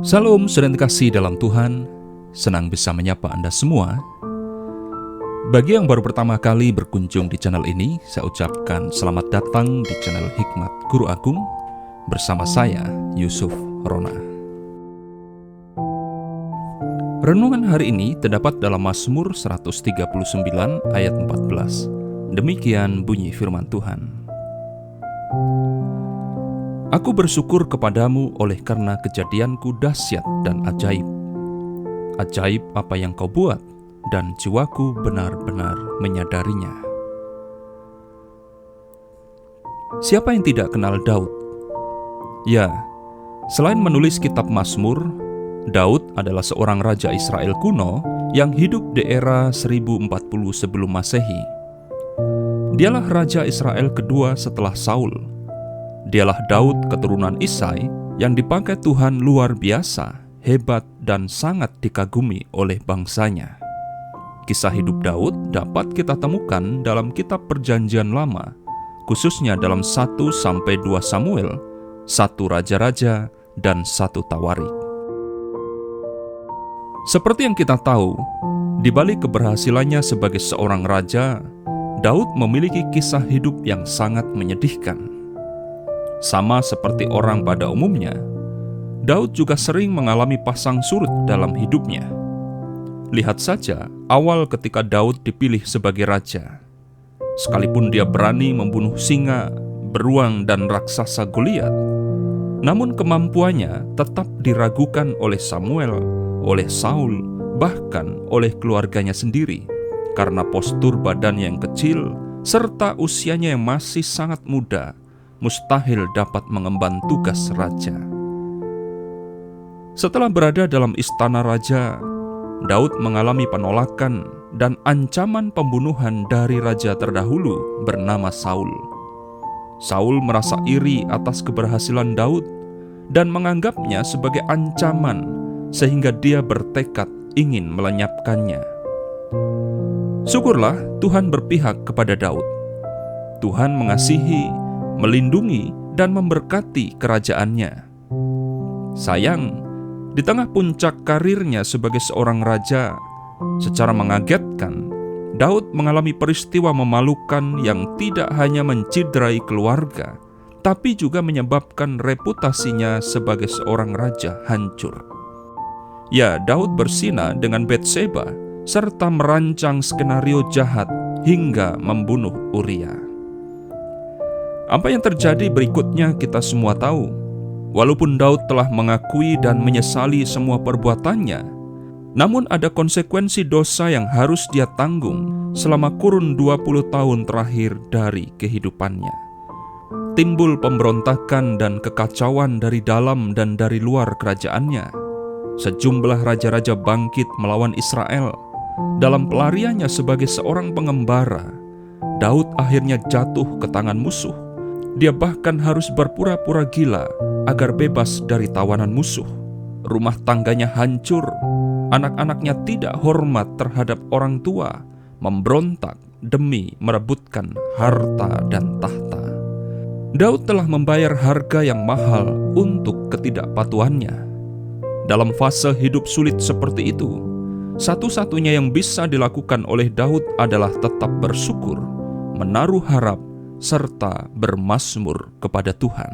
Salam saudara kasih dalam Tuhan, senang bisa menyapa Anda semua. Bagi yang baru pertama kali berkunjung di channel ini, saya ucapkan selamat datang di channel Hikmat Guru Agung bersama saya, Yusuf Rona. Renungan hari ini terdapat dalam Mazmur 139 ayat 14. Demikian bunyi firman Tuhan. Aku bersyukur kepadamu oleh karena kejadianku dahsyat dan ajaib. Ajaib apa yang kau buat, dan jiwaku benar-benar menyadarinya. Siapa yang tidak kenal Daud? Ya, selain menulis kitab Mazmur, Daud adalah seorang raja Israel kuno yang hidup di era 1040 sebelum Masehi. Dialah raja Israel kedua setelah Saul. Dialah Daud keturunan Isai yang dipakai Tuhan luar biasa, hebat, dan sangat dikagumi oleh bangsanya. Kisah hidup Daud dapat kita temukan dalam kitab Perjanjian Lama, khususnya dalam 1-2 Samuel, 1 Raja-Raja, dan 1 Tawarik. Seperti yang kita tahu, di balik keberhasilannya sebagai seorang raja, Daud memiliki kisah hidup yang sangat menyedihkan. Sama seperti orang pada umumnya, Daud juga sering mengalami pasang surut dalam hidupnya. Lihat saja awal ketika Daud dipilih sebagai raja. Sekalipun dia berani membunuh singa, beruang, dan raksasa Goliat, namun kemampuannya tetap diragukan oleh Samuel, oleh Saul, bahkan oleh keluarganya sendiri, karena postur badannya yang kecil serta usianya yang masih sangat muda, mustahil dapat mengemban tugas raja. Setelah berada dalam istana raja, Daud mengalami penolakan dan ancaman pembunuhan dari raja terdahulu bernama Saul. Saul merasa iri atas keberhasilan Daud dan menganggapnya sebagai ancaman, sehingga dia bertekad ingin melenyapkannya. Syukurlah Tuhan berpihak kepada Daud. Tuhan mengasihi, melindungi, dan memberkati kerajaannya. Sayang, di tengah puncak karirnya sebagai seorang raja, secara mengagetkan, Daud mengalami peristiwa memalukan yang tidak hanya menciderai keluarga, tapi juga menyebabkan reputasinya sebagai seorang raja hancur. Ya, Daud berzina dengan Batseba, serta merancang skenario jahat hingga membunuh Uria. Apa yang terjadi berikutnya kita semua tahu. Walaupun Daud telah mengakui dan menyesali semua perbuatannya, namun ada konsekuensi dosa yang harus dia tanggung selama kurun 20 tahun terakhir dari kehidupannya. Timbul pemberontakan dan kekacauan dari dalam dan dari luar kerajaannya. Sejumlah raja-raja bangkit melawan Israel. Dalam pelariannya sebagai seorang pengembara, Daud akhirnya jatuh ke tangan musuh. Dia bahkan harus berpura-pura gila agar bebas dari tawanan musuh. Rumah tangganya hancur, anak-anaknya tidak hormat terhadap orang tua, memberontak demi merebutkan harta dan tahta. Daud telah membayar harga yang mahal untuk ketidakpatuhannya. Dalam fase hidup sulit seperti itu, satu-satunya yang bisa dilakukan oleh Daud adalah tetap bersyukur, menaruh harap, serta bermazmur kepada Tuhan.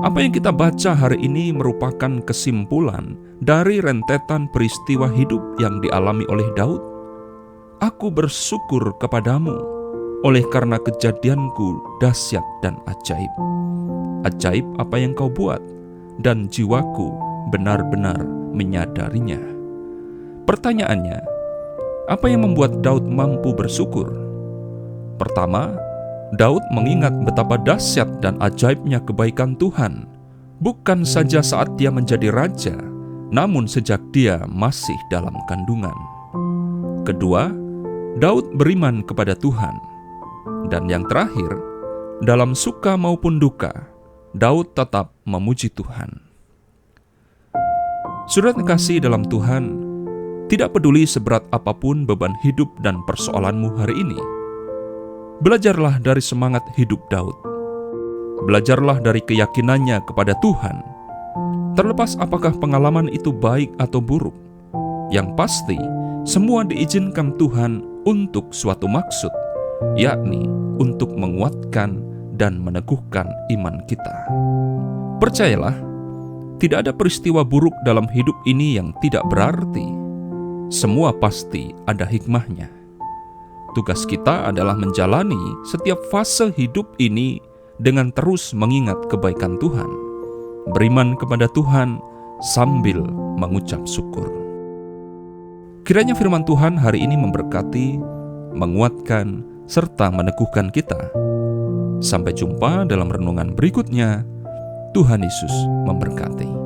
Apa yang kita baca hari ini merupakan kesimpulan dari rentetan peristiwa hidup yang dialami oleh Daud. Aku bersyukur kepadamu oleh karena kejadianku dahsyat dan ajaib. Ajaib apa yang kau buat, dan jiwaku benar-benar menyadarinya. Pertanyaannya, apa yang membuat Daud mampu bersyukur? Pertama, Daud mengingat betapa dahsyat dan ajaibnya kebaikan Tuhan, bukan saja saat dia menjadi raja, namun sejak dia masih dalam kandungan. Kedua, Daud beriman kepada Tuhan. Dan yang terakhir, dalam suka maupun duka, Daud tetap memuji Tuhan. Saudara terkasih dalam Tuhan, tidak peduli seberat apapun beban hidup dan persoalanmu hari ini, belajarlah dari semangat hidup Daud. Belajarlah dari keyakinannya kepada Tuhan. Terlepas apakah pengalaman itu baik atau buruk, yang pasti semua diizinkan Tuhan untuk suatu maksud, yakni untuk menguatkan dan meneguhkan iman kita. Percayalah, tidak ada peristiwa buruk dalam hidup ini yang tidak berarti. Semua pasti ada hikmahnya. Tugas kita adalah menjalani setiap fase hidup ini dengan terus mengingat kebaikan Tuhan, beriman kepada Tuhan sambil mengucap syukur. Kiranya firman Tuhan hari ini memberkati, menguatkan, serta meneguhkan kita. Sampai jumpa dalam renungan berikutnya. Tuhan Yesus memberkati.